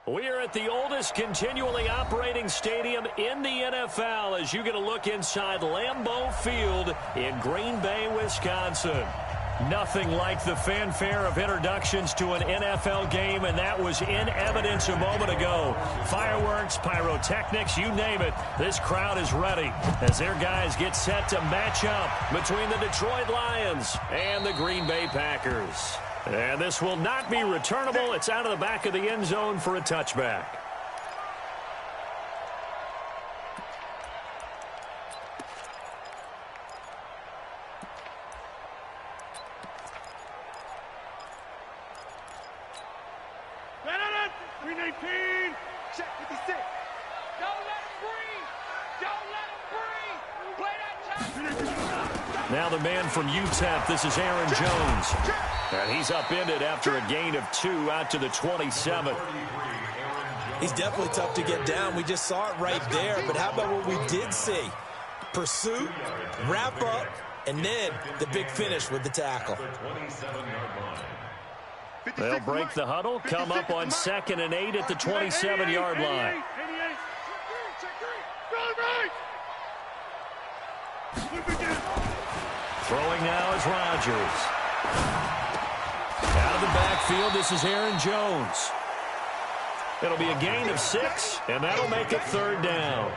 We are at the oldest continually operating stadium in the NFL as you get a look inside Lambeau Field in Green Bay, Wisconsin. Nothing like the fanfare of introductions to an NFL game, and that was in evidence a moment ago. Fireworks, pyrotechnics, you name it. This crowd is ready as their guys get set to match up between the Detroit Lions and the Green Bay Packers. And this will not be returnable. It's out of the back of the end zone for a touchback. Check 56. Don't let him breathe. Don't let him breathe. Play that time. Now the man from UTEP, this is Aaron Jones. And he's upended after a gain of 2 out to the 27. He's definitely tough to get down. We just saw it right there. But how about what we did see? Pursuit, wrap up, and then the big finish with the tackle. They'll break the huddle, come up on 2nd and 8 at the 27-yard line. Throwing now is Rodgers. Out of the backfield, this is Aaron Jones. It'll be a gain of 6, and that'll make it 3rd down.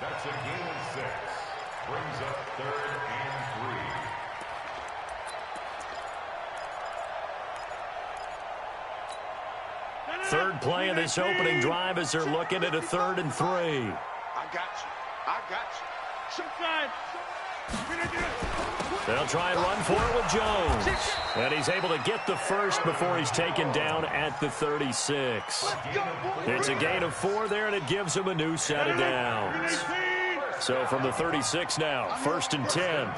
That's a gain of 6. Brings up 3rd and 3. Third play of this opening drive as they're looking at a 3rd and 3. I got you. I got you. Shotgun. They'll try and run for it with Jones. And he's able to get the first before he's taken down at the 36. It's a gain of 4 there, and it gives him a new set of downs. So from the 36 now, 1st and 10.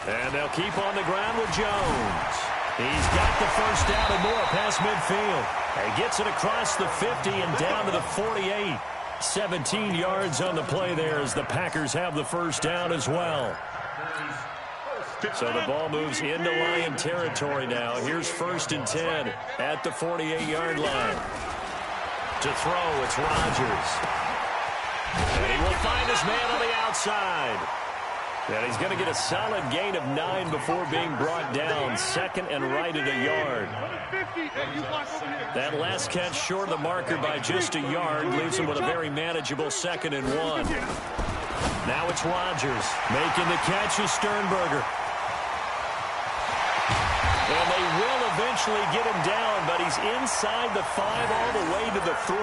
And they'll keep on the ground with Jones. He's got the first down and more past midfield. He gets it across the 50 and down to the 48. 17 yards on the play there as the Packers have the first down as well. So the ball moves into Lion territory now. Here's 1st and 10 at the 48-yard line. To throw, it's Rodgers. And he will find his man on the outside. And he's going to get a solid gain of 9 before being brought down. 2nd and right at a yard. That last catch short of the marker by just a yard leaves him with a very manageable 2nd and 1. Now it's Rodgers making the catch is Sternberger. And they will eventually get him down, but he's inside the 5 all the way to the 3.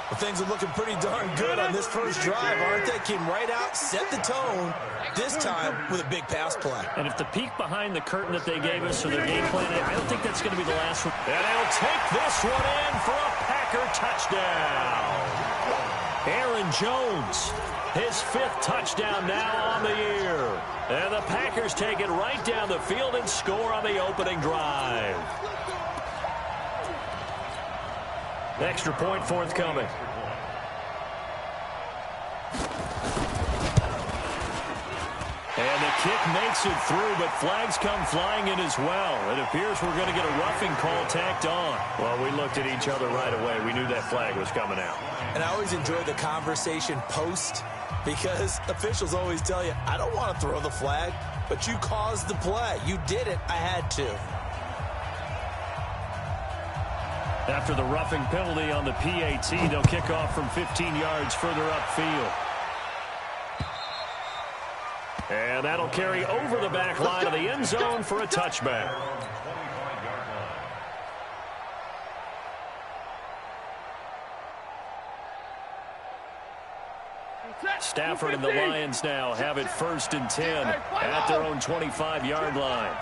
Well, things are looking pretty darn good on this first drive, aren't they? Came right out, set the tone, this time with a big pass play. And if the peek behind the curtain that they gave us for their game plan, I don't think that's going to be the last one. And they'll take this one in for a Packer touchdown. Aaron Jones, his 5th touchdown now on the year. And the Packers take it right down the field and score on the opening drive. Extra point forthcoming. And the kick makes it through, but flags come flying in as well. It appears we're going to get a roughing call tacked on. Well, we looked at each other right away. We knew that flag was coming out. And I always enjoy the conversation post because officials always tell you, I don't want to throw the flag, but you caused the play. You did it. I had to. After the roughing penalty on the PAT, they'll kick off from 15 yards further upfield. And that'll carry over the back line of the end zone for a touchback. Stafford and the Lions now have it 1st and 10 at their own 25-yard line.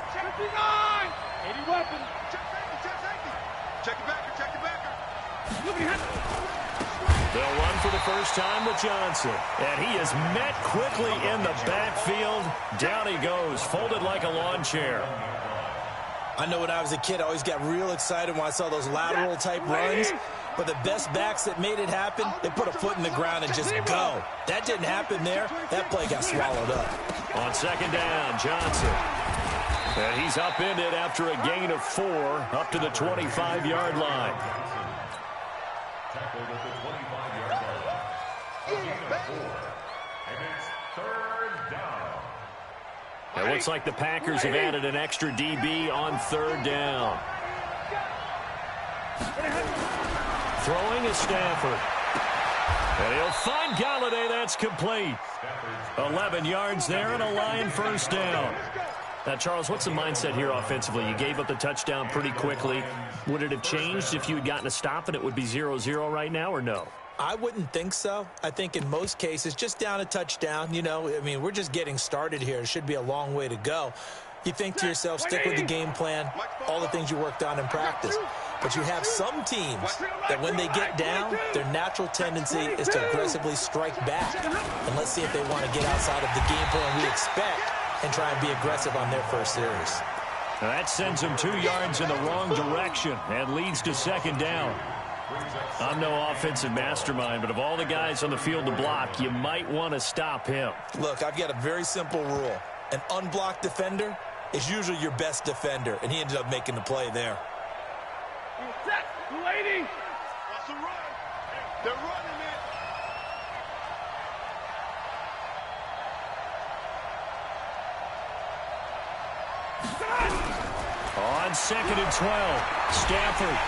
They'll run for the first time with Johnson. And he is met quickly in the backfield. Down he goes, folded like a lawn chair. I know when I was a kid, I always got real excited when I saw those lateral-type runs. But the best backs that made it happen, they put a foot in the ground and just go. That didn't happen there. That play got swallowed up. On 2nd down, Johnson. And he's upended after a gain of 4 up to the 25-yard line. Tackled at the 25-yard line. A gain of 4. And it's third down. It looks like the Packers have added an extra DB on third down. Throwing is Stafford. And he'll find Galladay. That's complete. 11 yards there and a Lion first down. Now, Charles, what's the mindset here offensively? You gave up the touchdown pretty quickly. Would it have changed if you had gotten a stop and it would be 0-0 right now, or no? I wouldn't think so. I think in most cases, just down a touchdown, you know, I mean, we're just getting started here. It should be a long way to go. You think to yourself, stick with the game plan, all the things you worked on in practice. But you have some teams that when they get down, their natural tendency is to aggressively strike back. And let's see if they want to get outside of the game plan we expect and try and be aggressive on their first series. Now that sends them 2 yards in the wrong direction and leads to second down. I'm no offensive mastermind, but of all the guys on the field to block, you might want to stop him. Look, I've got a very simple rule. An unblocked defender is usually your best defender, and he ended up making the play there. Lady! That's a run. They're running it. On 2nd and 12, Stafford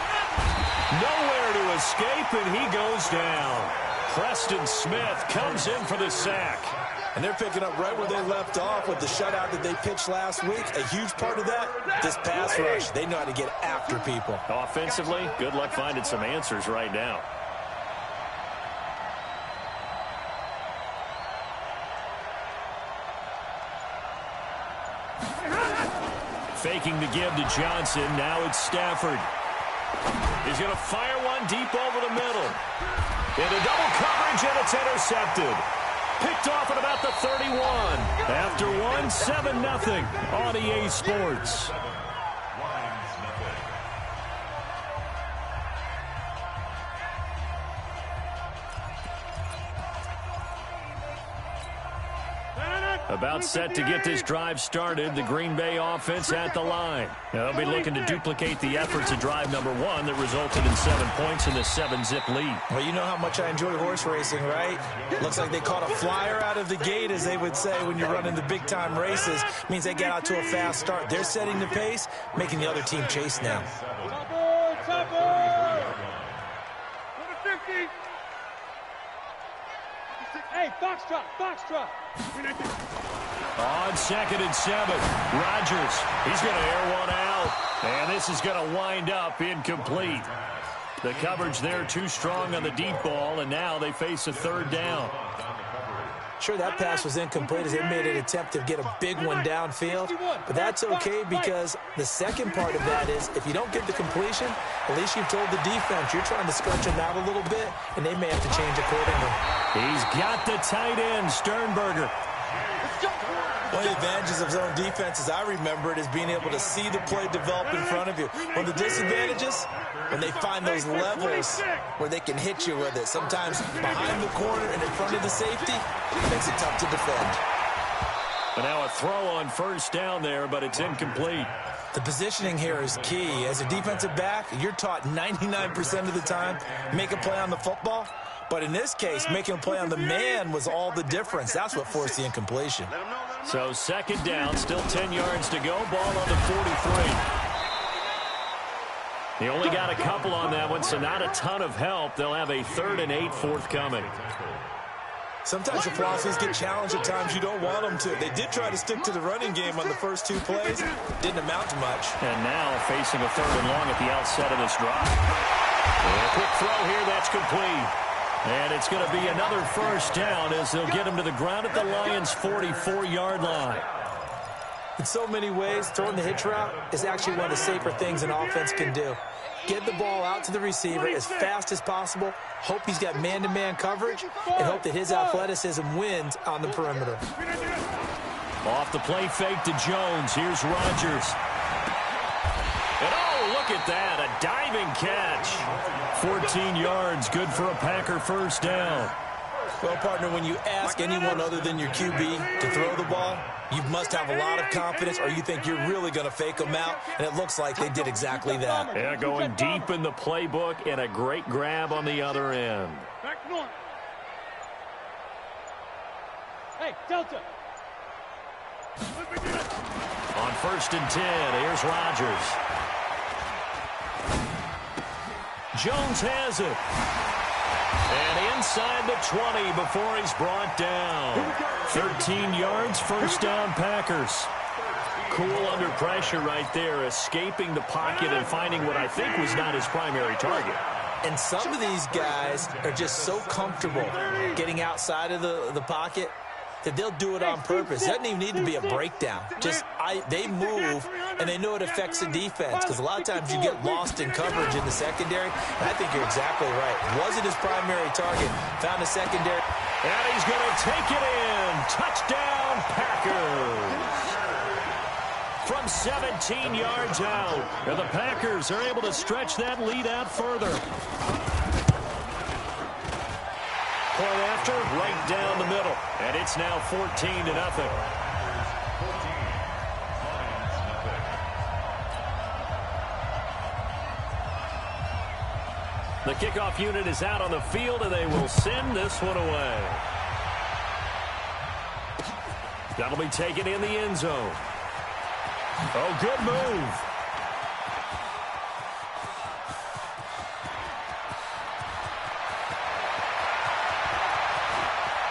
nowhere to escape, and he goes down. Preston Smith comes in for the sack. And they're picking up right where they left off with the shutout that they pitched last week. A huge part of that, this pass rush. They know how to get after people. Offensively, good luck finding some answers right now. Faking the give to Johnson. Now it's Stafford. He's going to fire one deep over the middle. Into double coverage, and it's intercepted. Picked off at about the 31. After 7-0 on EA Sports. About set to get this drive started, the Green Bay offense at the line. They'll be looking to duplicate the efforts of drive number 1 that resulted in 7 points in the 7-zip lead. Well, you know how much I enjoy horse racing, right? Looks like they caught a flyer out of the gate, as they would say when you're running the big-time races. Means they get out to a fast start. They're setting the pace, making the other team chase now. Hey, box drop. On 2nd and 7, Rodgers. He's going to air one out. And this is going to wind up incomplete. The coverage there too strong on the deep ball, and now they face a third down. Sure, that pass was incomplete as they made an attempt to get a big one downfield. But that's okay, because the second part of that is if you don't get the completion, at least you've told the defense you're trying to stretch them out a little bit, and they may have to change accordingly. He's got the tight end, Sternberger. One of the advantages of zone defense, as I remember it, is being able to see the play develop in front of you. One of the disadvantages, when they find those levels where they can hit you with it. Sometimes behind the corner and in front of the safety, it makes it tough to defend. But now a throw on first down there, but it's incomplete. The positioning here is key. As a defensive back, you're taught 99% of the time, make a play on the football. But in this case, making a play on the man was all the difference. That's what forced the incompletion. So second down, still 10 yards to go. Ball on the 43. They only got a couple on that one, so not a ton of help. They'll have a 3rd and 8 forthcoming. Sometimes the philosophies get challenged at times you don't want them to. They did try to stick to the running game on the first 2 plays. Didn't amount to much. And now facing a 3rd and long at the outset of this drive. And a quick throw here, that's complete. And it's going to be another first down as they'll get him to the ground at the Lions' 44-yard line. In so many ways, throwing the hitch route is actually one of the safer things an offense can do. Get the ball out to the receiver as fast as possible, hope he's got man-to-man coverage, and hope that his athleticism wins on the perimeter. Off the play fake to Jones. Here's Rodgers. And oh, look at that, a diving catch. 14 yards, good for a Packer first down. Well, partner, when you ask anyone other than your QB to throw the ball, you must have a lot of confidence, or you think you're really going to fake them out, and it looks like they did exactly that. Yeah, going deep in the playbook, and a great grab on the other end. Back north. Hey, Delta. On 1st and 10, here's Rodgers. Jones has it. And inside the 20 before he's brought down. 13 yards, first down Packers. Cool under pressure right there, escaping the pocket and finding what I think was not his primary target. And some of these guys are just so comfortable getting outside of the pocket that they'll do it on purpose. It doesn't even need to be a breakdown. They move, and they know it affects the defense, because a lot of times you get lost in coverage in the secondary. And I think you're exactly right. Wasn't his primary target. Found a secondary. And he's going to take it in. Touchdown, Packers. From 17 yards out. And the Packers are able to stretch that lead out further. Point after, right down the middle. And it's now 14-0. The kickoff unit is out on the field, and they will send this one away. That'll be taken in the end zone. Oh, good move.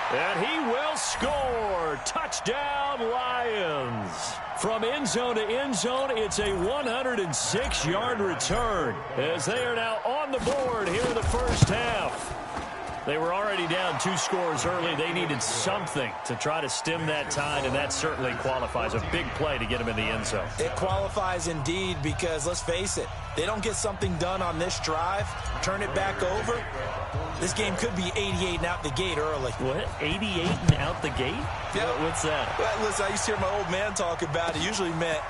And he will score. Touchdown, Lions. From end zone to end zone, it's a 106-yard return as they are now on the board here in the first half. They were already down 2 scores early. They needed something to try to stem that tide, and that certainly qualifies. A big play to get them in the end zone. It qualifies indeed, because let's face it, they don't get something done on this drive, turn it back over, this game could be 88 and out the gate early. What? 88 and out the gate? Yeah. What's that? Well, listen, I used to hear my old man talk about it. Usually meant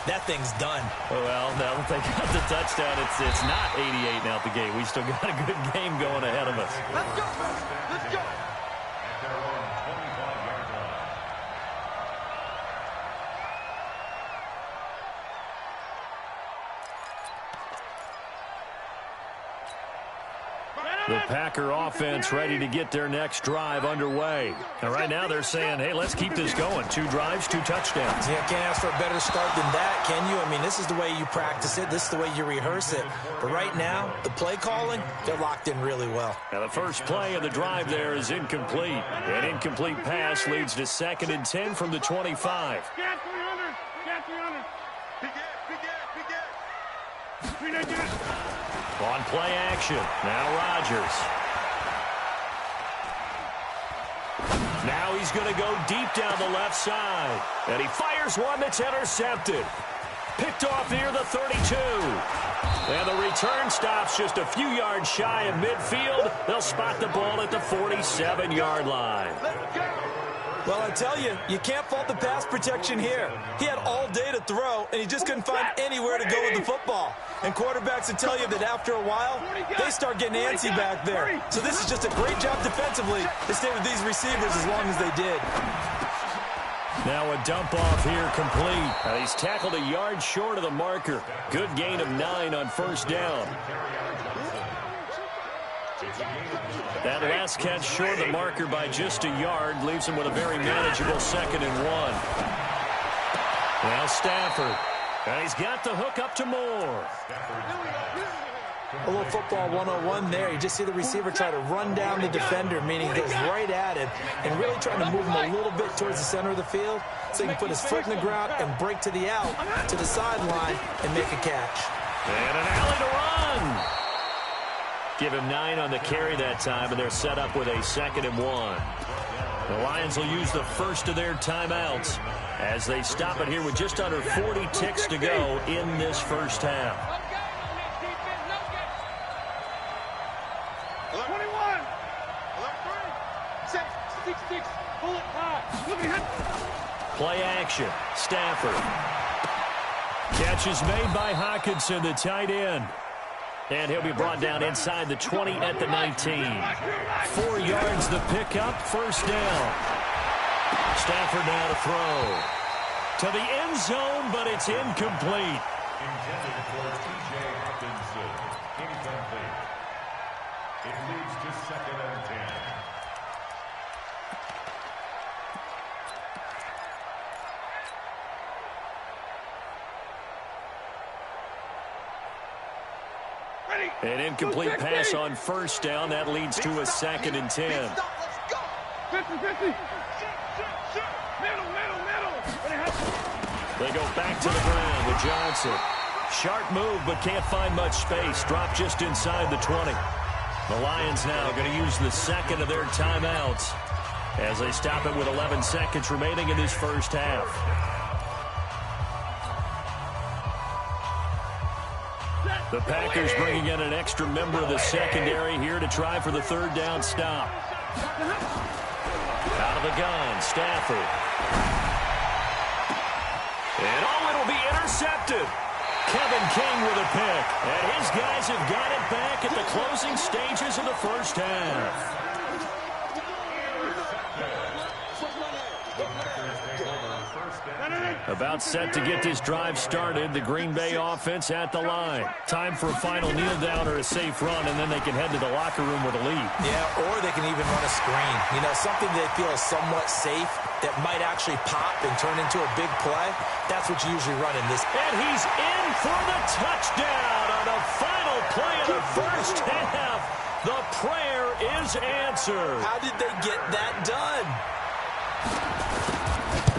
that thing's done. Well, now that they got the touchdown, it's not 88 and out the gate. We still got a good game going ahead of us. Let's go. Let's go. The Packer offense ready to get their next drive underway. And right now they're saying, hey, let's keep this going. 2 drives, 2 touchdowns. Yeah, can't ask for a better start than that, can you? I mean, this is the way you practice it. This is the way you rehearse it. But right now, the play calling, they're locked in really well. Now the first play of the drive there is incomplete. An incomplete pass leads to 2nd and 10 from the 25. Get 300. Get 300. Begin. On play action, now Rodgers. Now he's going to go deep down the left side. And he fires one that's intercepted. Picked off near the 32. And the return stops just a few yards shy of midfield. They'll spot the ball at the 47-yard line. Well, I tell you, you can't fault the pass protection here. He had all day to throw, and he just couldn't find anywhere to go with the football. And quarterbacks will tell you that after a while, they start getting antsy back there. So this is just a great job defensively to stay with these receivers as long as they did. Now a dump off here complete. He's tackled a yard short of the marker. Good gain of 9 on first down. That last catch short of the marker by just a yard leaves him with a very manageable 2nd and 1. Now Stafford. And he's got the hook up to Moore. A little football 101 there. You just see the receiver try to run down the defender, meaning he goes right at him and really trying to move him a little bit towards the center of the field so he can put his foot in the ground and break to the out, to the sideline, and make a catch. And an alley to run. Give him 9 on the carry that time, and they're set up with a 2nd and 1. The Lions will use the first of their timeouts as they stop it here with just under 40 ticks to go in this first half. 21. 6, bullet high. Look at him. Play action. Stafford. Catch is made by Hawkinson, the tight end. And he'll be brought down inside the 20 at the 19. 4 yards the pickup, first down. Stafford now to throw. To the end zone, but it's incomplete. Intended for T.J. Hawkinson. Incomplete. It leads to 2nd and 10. An incomplete pass on first down. That leads to a 2nd and 10. Let's go. 50-50. They go back to the ground with Johnson. Sharp move, but can't find much space. Drop just inside the 20. The Lions now going to use the second of their timeouts as they stop it with 11 seconds remaining in this first half. The Packers bringing in an extra member of the secondary here to try for the 3rd down stop. Out of the gun, Stafford. And it'll be intercepted. Kevin King with a pick. And his guys have got it back at the closing stages of the first half. About set to get this drive started. The Green Bay offense at the line. Time for a final kneel down or a safe run, and then they can head to the locker room with a lead. Yeah, or they can even run a screen. You know, something they feel is somewhat safe that might actually pop and turn into a big play. That's what you usually run in this. And he's in for the touchdown on the final play of the first half. The prayer is answered. How did they get that done?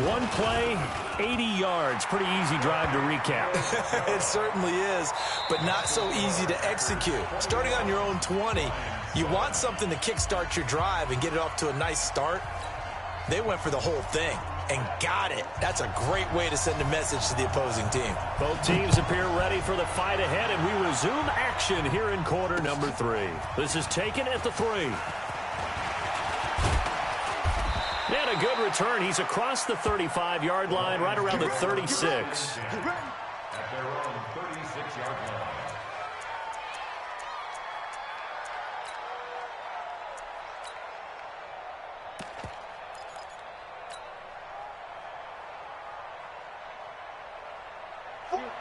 One play, 80 yards. Pretty easy drive to recap. It certainly is, but not so easy to execute. Starting on your own 20, you want something to kickstart your drive and get it off to a nice start. They went for the whole thing and got it. That's a great way to send a message to the opposing team. Both teams appear ready for the fight ahead, and we resume action here in quarter number 3. This is taken at the 3. And a good return. He's across the 35-yard line, right around the 36. At their own 36-yard line.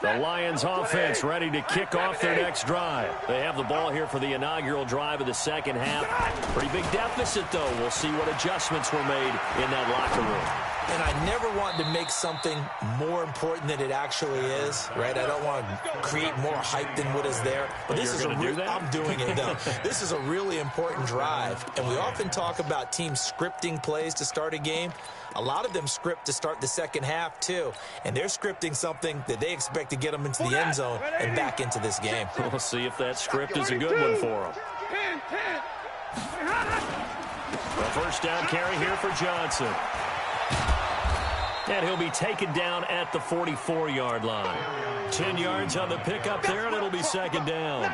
The Lions offense ready to kick off their next drive. They have the ball here for the inaugural drive of the second half. Pretty big deficit, though. We'll see what adjustments were made in that locker room. And I never want to make something more important than it actually is, right? I don't want to create more hype than what is there. But this is a I'm doing it, though. This is a really important drive. And we often talk about teams scripting plays to start a game. A lot of them script to start the second half, too. And they're scripting something that they expect to get them into the end zone and back into this game. We'll see if that script is a good one for them. The first down carry here for Johnson. And he'll be taken down at the 44-yard line. 10 yards on the pickup there, and it'll be second down.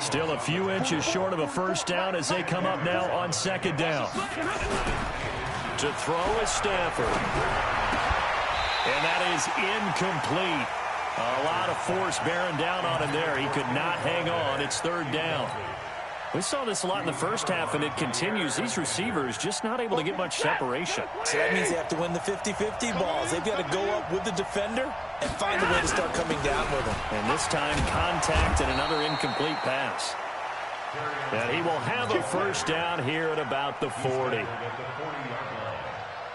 Still a few inches short of a first down as they come up now on second down. To throw is Stafford. And that is incomplete. A lot of force bearing down on him there. He could not hang on. It's third down. We saw this a lot in the first half, and it continues. These receivers just not able to get much separation. So that means they have to win the 50-50 balls. They've got to go up with the defender and find a way to start coming down with them. And this time, contact and another incomplete pass. And he will have a first down here at about the 40.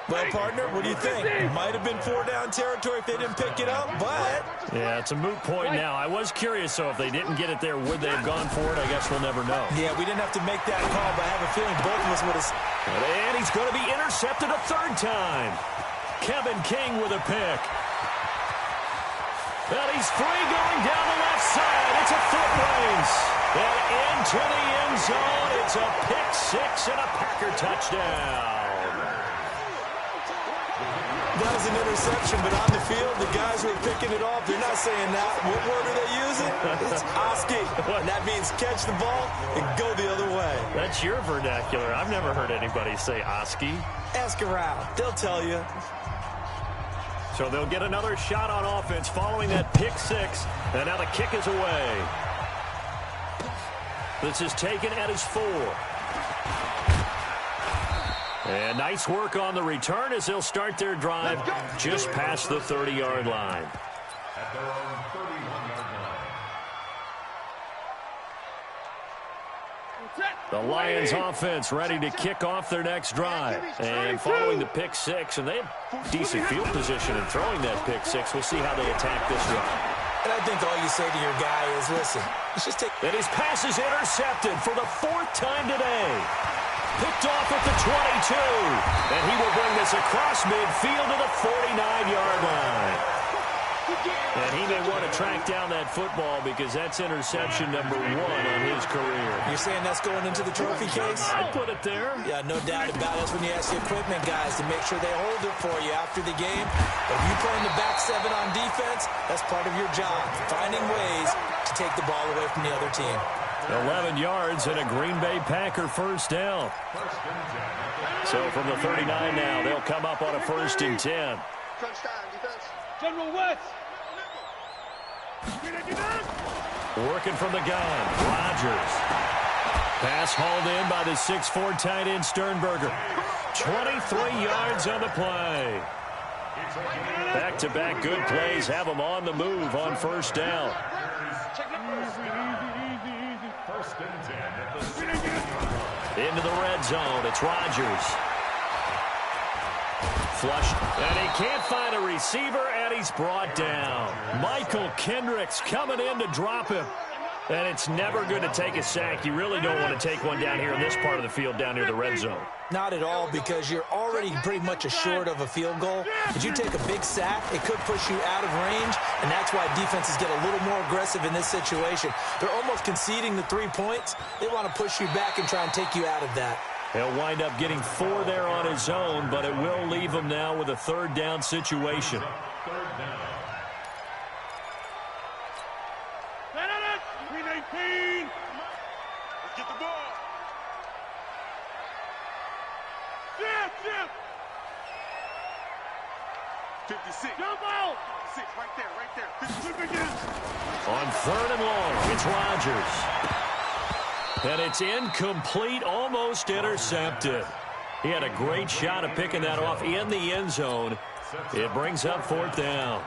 Well, partner, what do you think? Might have been 4-down territory if they didn't pick it up, but... Yeah, it's a moot point now. I was curious, so if they didn't get it there, would they have gone for it? I guess we'll never know. Yeah, we didn't have to make that call, but I have a feeling both of us would have... And he's going to be intercepted a third time. Kevin King with a pick. And he's free going down the left side. It's a foot race. And into the end zone. It's a pick six and a Packer touchdown. That was an interception, but on the field, the guys who are picking it off, they're not saying that. What word are they using? It's Oski. And that means catch the ball and go the other way. That's your vernacular. I've never heard anybody say Oski. Ask around. They'll tell you. So they'll get another shot on offense following that pick six. And now the kick is away. This is taken at his 4. And nice work on the return as they'll start their drive just past the 30-yard line. At their own 31-yard line. The Lions offense ready to kick off their next drive. And following the pick 6, and they have decent field position in throwing that pick 6. We'll see how they attack this run. And I think all you say to your guy is, listen, let's just take... And his pass is intercepted for the 4th time today. Picked off at the 22. And he will bring this across midfield to the 49-yard line. And he may want to track down that football because that's interception number 1 on his career. You're saying that's going into the trophy case? I'd put it there. Yeah, no doubt about it. That's when you ask the equipment guys to make sure they hold it for you after the game. But if you play in the back 7 on defense, that's part of your job, finding ways to take the ball away from the other team. 11 yards and a Green Bay Packer first down. So from the 39 now, they'll come up on a 1st and 10. General West. Working from the gun, Rodgers. Pass hauled in by the 6'4" tight end Sternberger. 23 yards on the play. Back-to-back good plays have them on the move on 1st down. Into the red zone, it's Rodgers. Flush, and he can't find a receiver, and he's brought down. Michael Kendricks coming in to drop him. And it's never good to take a sack. You really don't want to take one down here in this part of the field, down near the red zone. Not at all, because you're already pretty much assured of a field goal. If you take a big sack, it could push you out of range, and that's why defenses get a little more aggressive in this situation. They're almost conceding the 3 points. They want to push you back and try and take you out of that. He'll wind up getting 4 there on his own, but it will leave him now with a 3rd down situation. Let's get the ball. Jump. 56. Jump out. 6, right there. 56. On 3rd and long, it's Rodgers. And it's incomplete, almost intercepted. He had a great shot at picking that off in the end zone. It brings up 4th down.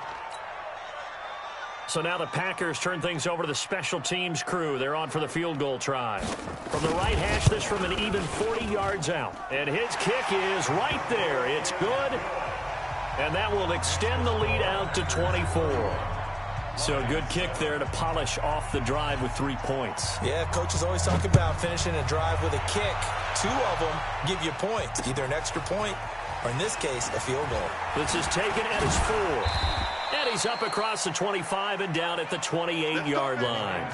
So now the Packers turn things over to the special teams crew. They're on for the field goal try. From the right hash, this from an even 40 yards out. And his kick is right there. It's good. And that will extend the lead out to 24. So a good kick there to polish off the drive with 3 points. Yeah, coaches always talk about finishing a drive with a kick. 2 of them give you points, either an extra point or, in this case, a field goal. This is taken at his 4. And he's up across the 25 and down at the 28-yard line.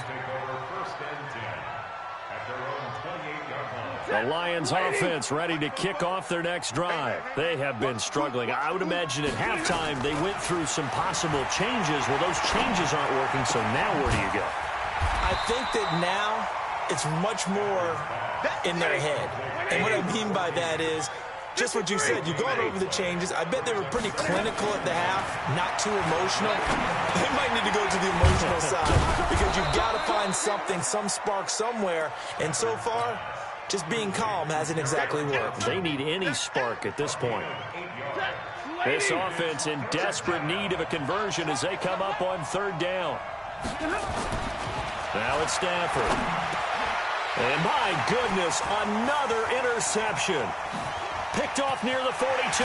The Lions offense ready to kick off their next drive. They have been struggling. I would imagine at halftime they went through some possible changes. Well, those changes aren't working, so now where do you go? I think that now it's much more in their head. And what I mean by that is just what you said. You've gone over the changes. I bet they were pretty clinical at the half, not too emotional. They might need to go to the emotional side because you've got to find something, some spark somewhere. And so far, just being calm hasn't exactly worked. They need any spark at this point. This offense in desperate need of a conversion as they come up on 3rd down. Now it's Stafford. And my goodness, another interception. Picked off near the 42.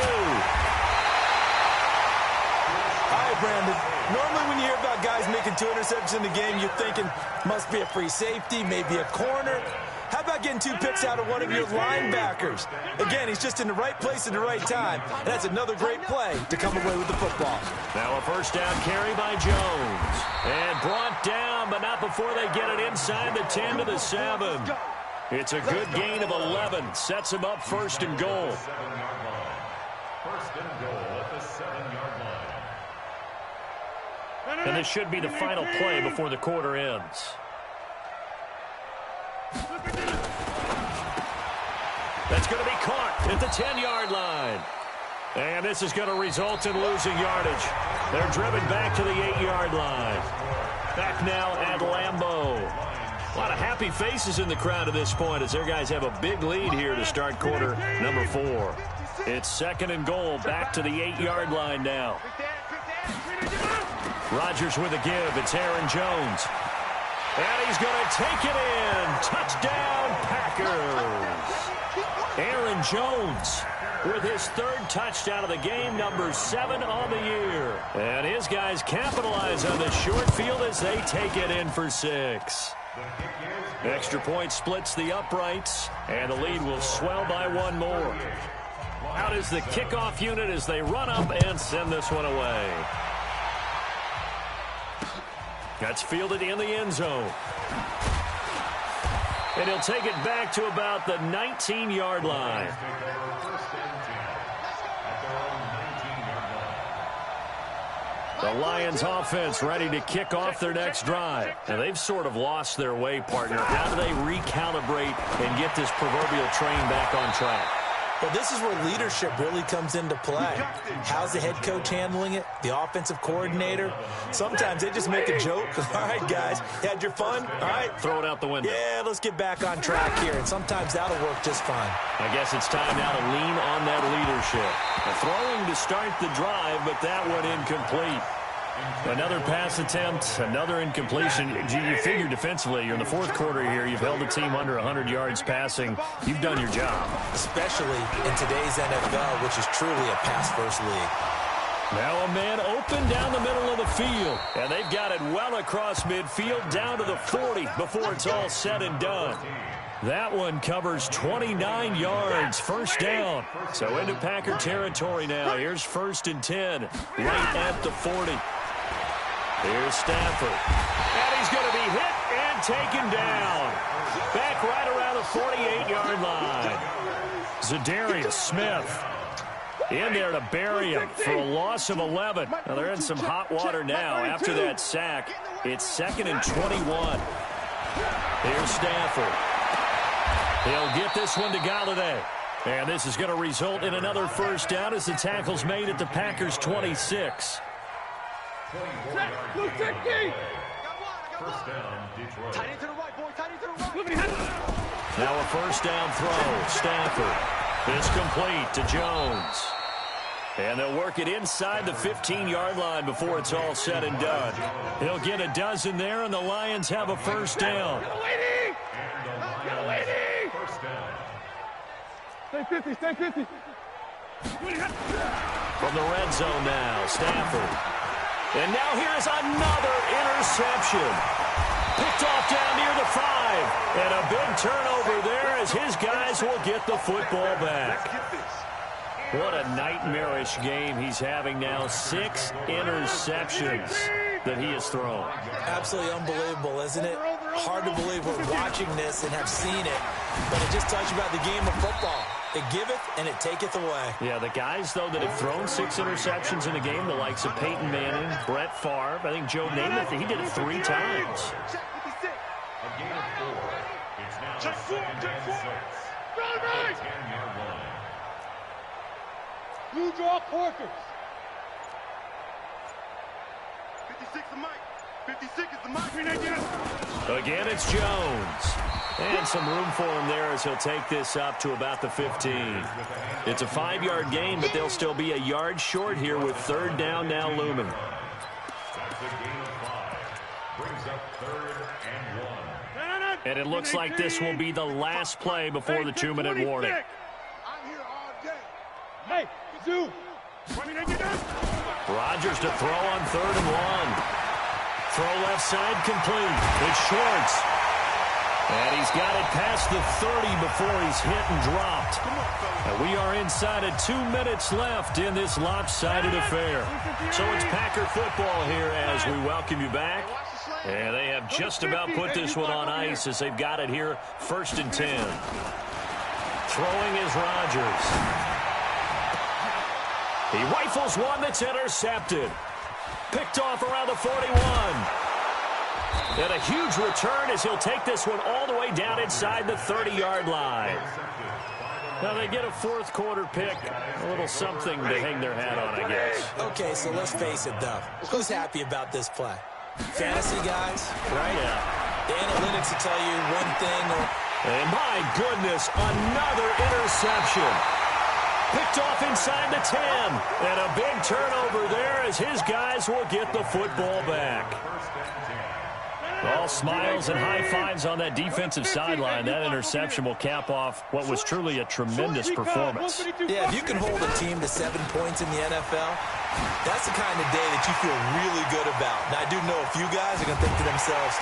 All right, Brandon. Normally when you hear about guys making 2 interceptions in the game, you're thinking must be a free safety, maybe a corner. How about getting 2 picks out of one of your linebackers? Again, he's just in the right place at the right time. And that's another great play to come away with the football. Now a 1st down carry by Jones. And brought down, but not before they get it inside the 10 to the 7. It's a good gain of 11. Sets him up 1st and goal. 1st and goal at the 7-yard line. And this should be the final play before the quarter ends. That's going to be caught at the 10-yard line. And this is going to result in losing yardage. They're driven back to the 8-yard line. Back now at Lambeau. A lot of happy faces in the crowd at this point as their guys have a big lead here to start quarter number 4. It's 2nd and goal, back to the 8-yard line now. Rodgers with a give. It's Aaron Jones. And he's going to take it in. Touchdown, Packers. Aaron Jones with his 3rd touchdown of the game, number 7 on the year. And his guys capitalize on the short field as they take it in for 6. Extra point splits the uprights, and the lead will swell by 1 more. Out is the kickoff unit as they run up and send this one away. That's fielded in the end zone. And he'll take it back to about the 19-yard line. The Lions offense ready to kick off their next drive. And they've sort of lost their way, partner. How do they recalibrate and get this proverbial train back on track? Well, this is where leadership really comes into play. How's the head coach handling it? The offensive coordinator? Sometimes they just make a joke. All right, guys, you had your fun? All right. Throw it out the window. Yeah, let's get back on track here. And sometimes that'll work just fine. I guess it's time now to lean on that leadership. Throwing to start the drive, but that one incomplete. Another pass attempt, another incompletion. You figure defensively, you're in the 4th quarter here. You've held the team under 100 yards passing. You've done your job. Especially in today's NFL, which is truly a pass-first league. Now a man open down the middle of the field. And they've got it well across midfield down to the 40 before it's all said and done. That one covers 29 yards, 1st down. So into Packer territory now. Here's 1st and 10, right at the 40. Here's Stafford. And he's going to be hit and taken down. Back right around the 48-yard line. Zadarius Smith in there to bury him for a loss of 11. Now they're in some hot water now after that sack. It's 2nd and 21. Here's Stafford. He'll get this one to Galladay. And this is going to result in another 1st down as the tackle's made at the Packers' 26. Blue 50. 1st down, Detroit. Tight end to the right, boy. Tight end to the right. Now a 1st down throw. Stafford is complete to Jones. And they'll work it inside the 15-yard line before it's all said and done. He'll get a dozen there, and the Lions have a 1st down. Stay 50, stay 50. From the red zone now, Stafford. And now here's another interception. Picked off down near the 5. And a big turnover there as his guys will get the football back. What a nightmarish game he's having now. 6 interceptions that he has thrown. Absolutely unbelievable, isn't it? Hard to believe we're watching this and have seen it. But it just tells you about the game of football. It giveth and it taketh away. Yeah, the guys, though, that have thrown 6 interceptions in a game, the likes of Peyton Manning, Brett Favre, I think Joe Namath, he did it 3 times. A gain of 4. It's now Check 4, 2nd check and 4. 6. Run right. 10-yard line. Blue draw Porkers. 56 is Mike. 56 is the Mike. Again, it's Jones. And some room for him there as he'll take this up to about the 15. It's a 5-yard gain, but they'll still be a yard short here with 3rd down now looming. That's a gain of 5. Brings up 3rd and 1. And it looks like this will be the last play before the 2-minute warning. I'm here all day. Hey, Zoo. Rodgers to throw on 3rd and 1. Throw left side complete. It's Schwartz. And he's got it past the 30 before he's hit and dropped. And we are inside of 2 minutes left in this lopsided affair. So it's Packer football here as we welcome you back. And they have just about put this one on ice as they've got it here 1st and 10. Throwing is Rodgers. He rifles one that's intercepted. Picked off around the 41. And a huge return as he'll take this one all the way down inside the 30-yard line. Now they get a 4th quarter pick. A little something to hang their hat on, I guess. Okay, so let's face it, though. Who's happy about this play? Fantasy guys, right? Yeah. The analytics will tell you one thing. And my goodness, another interception. Picked off inside the 10. And a big turnover there as his guys will get the football back. All smiles and high fives on that defensive sideline. That interception will cap off what was truly a tremendous performance. Yeah, if you can hold a team to 7 points in the NFL, that's the kind of day that you feel really good about. Now, I do know a few guys are going to think to themselves,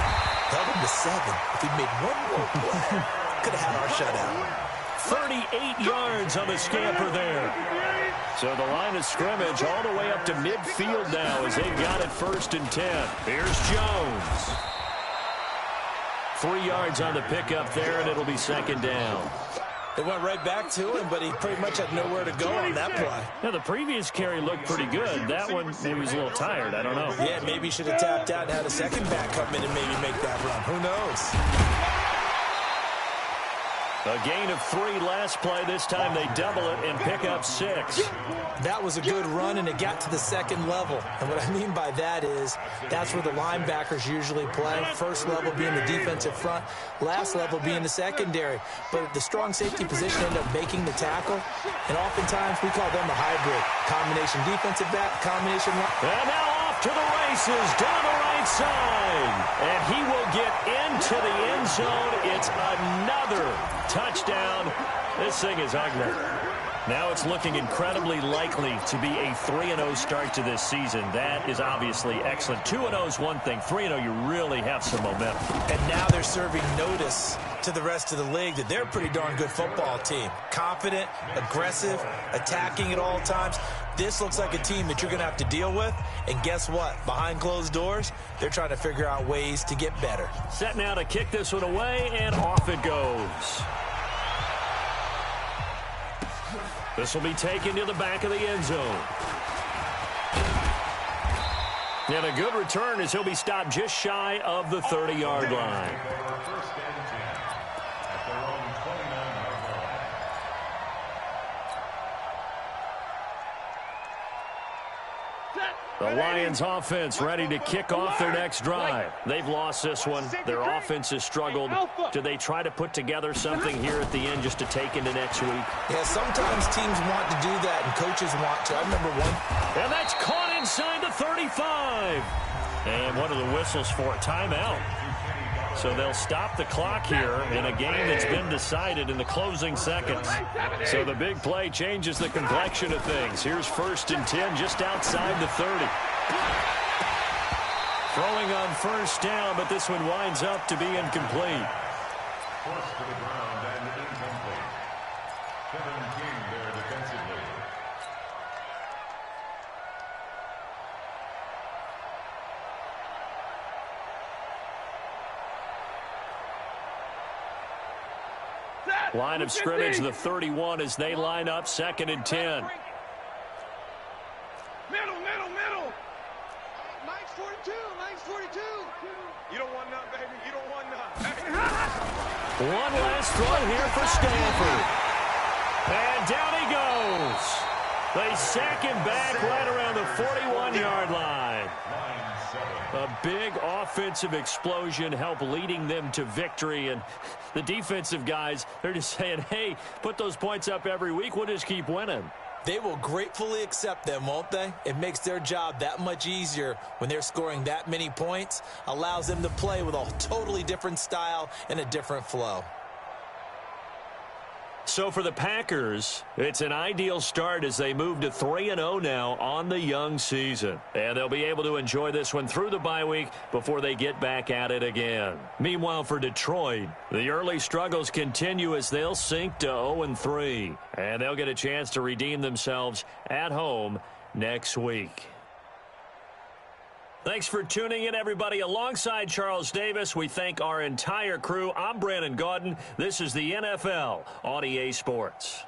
held them to 7. If we made one more play, could have had our shutout. 38 yards on the scamper there. So the line of scrimmage all the way up to midfield now as they've got it 1st and 10. Here's Jones. 3 yards on the pickup there, and it'll be 2nd down. They went right back to him, but he pretty much had nowhere to go on that play. Now, the previous carry looked pretty good. That one, maybe was a little tired. I don't know. Yeah, maybe he should have tapped out and had a second back come in and maybe make that run. Who knows? A gain of 3 last play. This time they double it and pick up 6. That was a good run, and it got to the 2nd level. And what I mean by that is that's where the linebackers usually play. First level being the defensive front, last level being the secondary. But the strong safety position ended up making the tackle, and oftentimes we call them the hybrid. Combination defensive back, combination line. And now off to the races down the right side. And he will get into the end zone. It's another touchdown. This thing is ugly. Now it's looking incredibly likely to be a 3-0 start to this season. That is obviously excellent. 2-0 is one thing. 3-0, you really have some momentum. And now they're serving notice to the rest of the league that they're a pretty darn good football team. Confident, aggressive, attacking at all times. This looks like a team that you're going to have to deal with. And guess what? Behind closed doors, they're trying to figure out ways to get better. Set now to kick this one away, and off it goes. This will be taken to the back of the end zone. And a good return as he'll be stopped just shy of the 30-yard line. The Lions offense ready to kick off their next drive. They've lost this one. Their offense has struggled. Do they try to put together something here at the end just to take into next week? Yeah, sometimes teams want to do that and coaches want to. I remember one. And that's caught inside the 35. And one of the whistles for a timeout. So they'll stop the clock here in a game that's been decided in the closing seconds. So the big play changes the complexion of things. Here's 1st and 10 just outside the 30. Throwing on 1st down, but this one winds up to be incomplete. Forced to the ground and incomplete. Kevin King there defensively. Line of scrimmage, the 31 as they line up 2nd and 10. Middle. Mike's 42. You don't want none, baby. You don't want none. One last throw here for Stanford. And down he goes. They sack him back right around the 41-yard line. A big offensive explosion helped leading them to victory. And the defensive guys, they're just saying, hey, put those points up every week. We'll just keep winning. They will gratefully accept them, won't they? It makes their job that much easier when they're scoring that many points. Allows them to play with a totally different style and a different flow. So for the Packers, it's an ideal start as they move to 3-0 now on the young season. And they'll be able to enjoy this one through the bye week before they get back at it again. Meanwhile, for Detroit, the early struggles continue as they'll sink to 0-3. And they'll get a chance to redeem themselves at home next week. Thanks for tuning in, everybody. Alongside Charles Davis, we thank our entire crew. I'm Brandon Gaudin. This is the NFL on EA Sports.